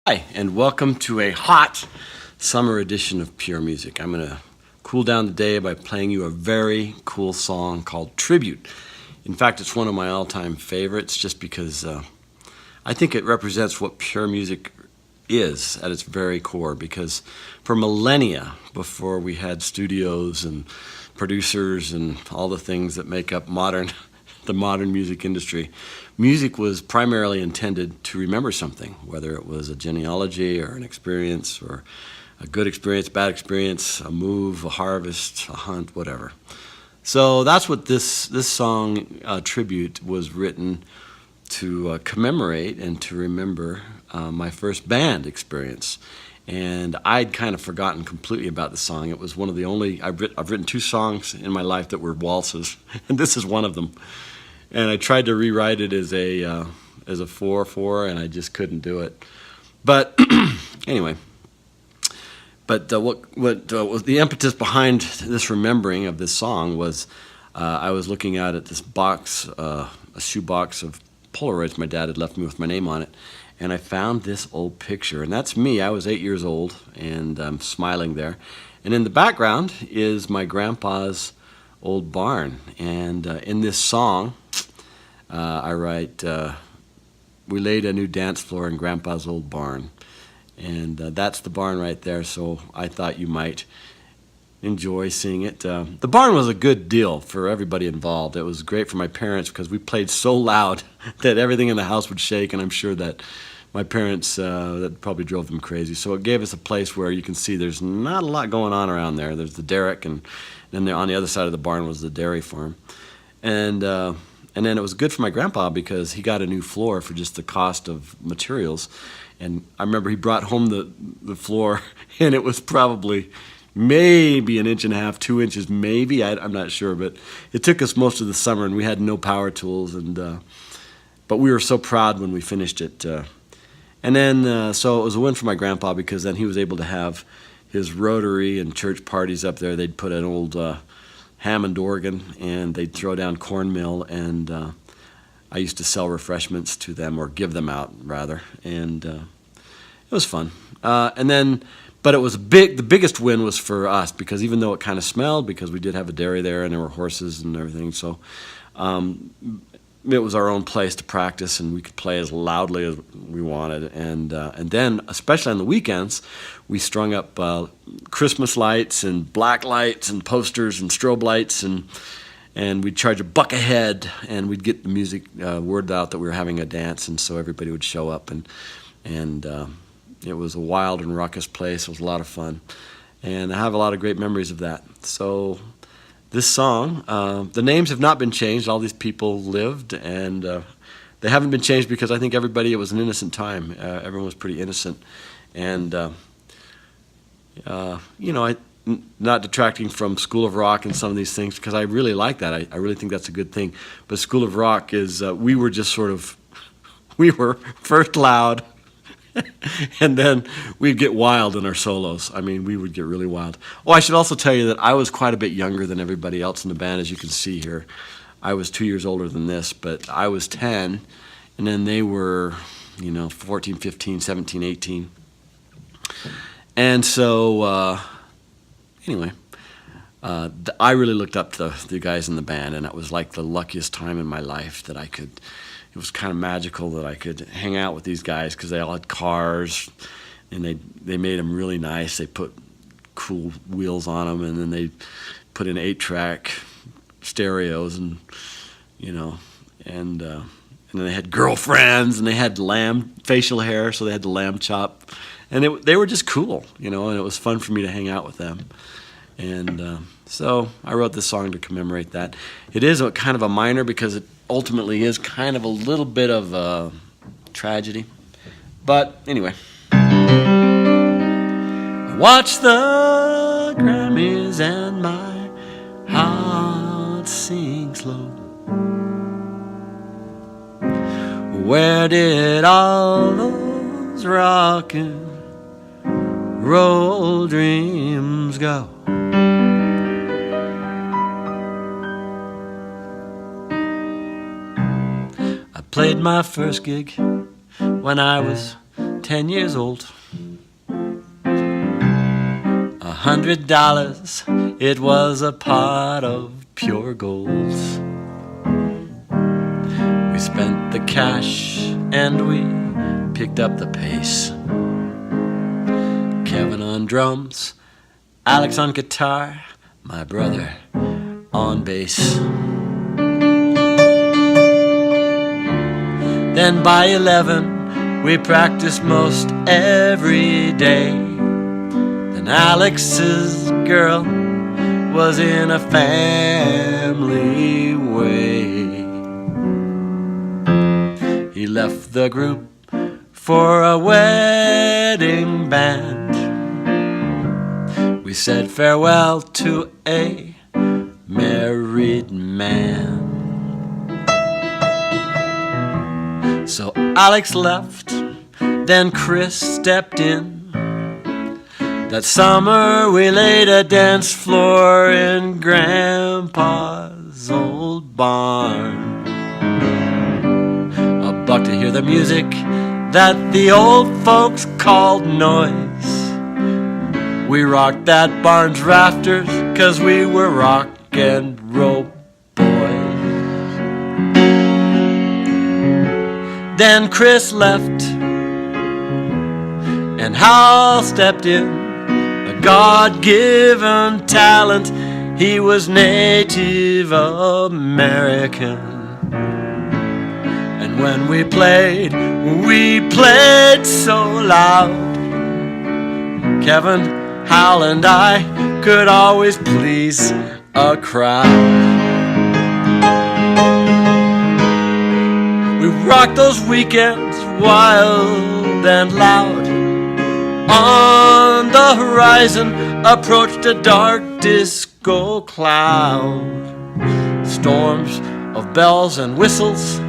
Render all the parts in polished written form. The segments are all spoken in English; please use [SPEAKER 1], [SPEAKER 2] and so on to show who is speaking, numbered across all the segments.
[SPEAKER 1] Hi, and welcome to a hot summer edition of Pure Music. I'm going to cool down the day by playing you a very cool song called Tribute. In fact, it's one of my all-time favorites just because I think it represents what pure music is at its very core, because for millennia before we had studios and producers and all the things that make up the modern music industry, music was primarily intended to remember something, whether it was a genealogy or an experience or a good experience, bad experience, a move, a harvest, a hunt, whatever. So that's what this song, Tribute, was written to commemorate and to remember my first band experience. And I'd kind of forgotten completely about the song. It was one of the only, I've written two songs in my life that were waltzes, and this is one of them. And I tried to rewrite it as a 4/4, and I just couldn't do it. But anyway, what was the impetus behind this remembering of this song was I was looking out at this box, a shoebox of Polaroids my dad had left me with my name on it, and I found this old picture, and that's me. I was 8 years old, and I'm smiling there. And in the background is my grandpa's old barn, and in this song, I write, we laid a new dance floor in Grandpa's old barn. And that's the barn right there, so I thought you might enjoy seeing it. The barn was a good deal for everybody involved. It was great for my parents because we played so loud that everything in the house would shake, and I'm sure that my parents, that probably drove them crazy. So it gave us a place where you can see there's not a lot going on around there. There's the derrick, and then on the other side of the barn was the dairy farm. And then it was good for my grandpa because he got a new floor for just the cost of materials. And I remember he brought home the floor, and it was probably maybe 1.5 inches, 2 inches, maybe. I'm not sure, but it took us most of the summer, and we had no power tools. But we were so proud when we finished it. And then, so it was a win for my grandpa because then he was able to have his rotary and church parties up there. They'd put an old Hammond organ, and they'd throw down cornmeal, and I used to sell refreshments to them, or give them out rather, and it was fun. But it was the biggest win was for us, because even though it kind of smelled, because we did have a dairy there and there were horses and everything, so it was our own place to practice, and we could play as loudly as we wanted. And then, especially on the weekends, we strung up Christmas lights and black lights and posters and strobe lights, and we'd charge $1 a head, and we'd get the music word out that we were having a dance, and so everybody would show up, and it was a wild and raucous place. It was a lot of fun, and I have a lot of great memories of that. So this song, the names have not been changed. All these people lived, and they haven't been changed because I think it was an innocent time. Everyone was pretty innocent, and not detracting from School of Rock and some of these things, because I really like that. I really think that's a good thing. But School of Rock is, we were just we were first loud, and then we'd get wild in our solos. I mean, we would get really wild. Oh, I should also tell you that I was quite a bit younger than everybody else in the band, as you can see here. I was 2 years older than this, but I was 10, and then they were, 14, 15, 17, 18. And so, anyway, I really looked up to the guys in the band, and it was like the luckiest time in my life that it was kind of magical that I could hang out with these guys, because they all had cars, and they made them really nice. They put cool wheels on them, and then they put in 8-track stereos, and and then they had girlfriends, and they had lamb facial hair, so they had the lamb chop, and they were just cool, and it was fun for me to hang out with them. And so I wrote this song to commemorate that. It is kind of a minor, because it ultimately is kind of a little bit of a tragedy. But anyway. I watch the Grammys and my heart sinks low. Where did all those rock and roll dreams go? Played my first gig when I was 10 years old. $100, it was a pot of pure gold. We spent the cash and we picked up the pace. Kevin on drums, Alex on guitar, my brother on bass. Then by 11 we practiced most every day. Then Alex's girl was in a family way. He left the group for a wedding band. We said farewell to a married man. So Alex left, then Chris stepped in. That summer we laid a dance floor in Grandpa's old barn. $1 to hear the music that the old folks called noise. We rocked that barn's rafters 'cause we were rock and roll boys. Then Chris left and Hal stepped in, a God-given talent. He was Native American. And when we played so loud. Kevin, Hal, and I could always please a crowd. We rocked those weekends wild and loud. On the horizon approached a dark disco cloud. Storms of bells and whistles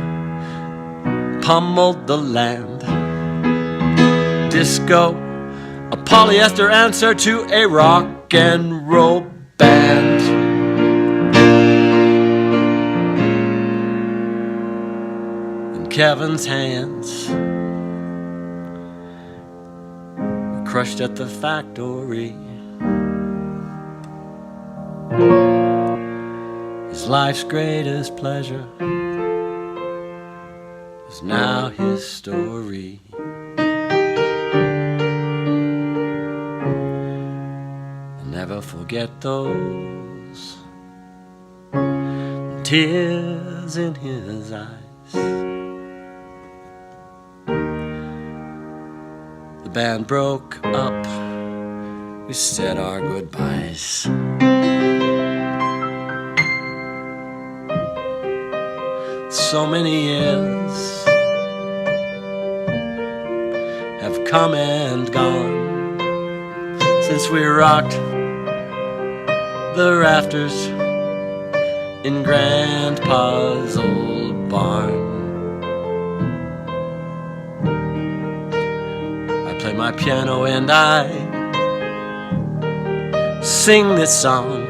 [SPEAKER 1] pummeled the land. Disco, a polyester answer to a rock and roll band. In Kevin's hands, crushed at the factory. His life's greatest pleasure is now his story. I'll never forget those tears in his eyes. The band broke up, we said our goodbyes. So many years have come and gone since we rocked the rafters in Grandpa's old barn. I play my piano and I sing this song,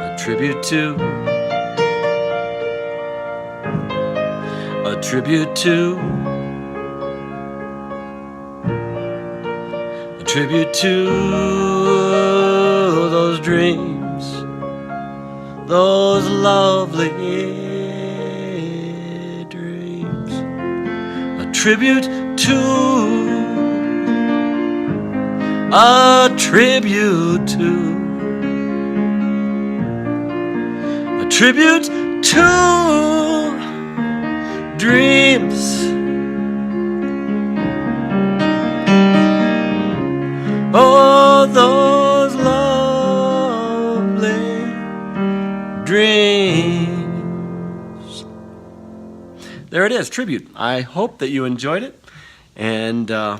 [SPEAKER 1] a tribute to those dreams, those lovely dreams, a tribute to dreams. Oh, those lovely dreams. There it is, tribute. I hope that you enjoyed it, and I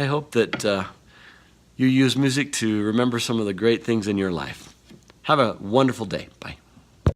[SPEAKER 1] hope that you use music to remember some of the great things in your life. Have a wonderful day. Bye.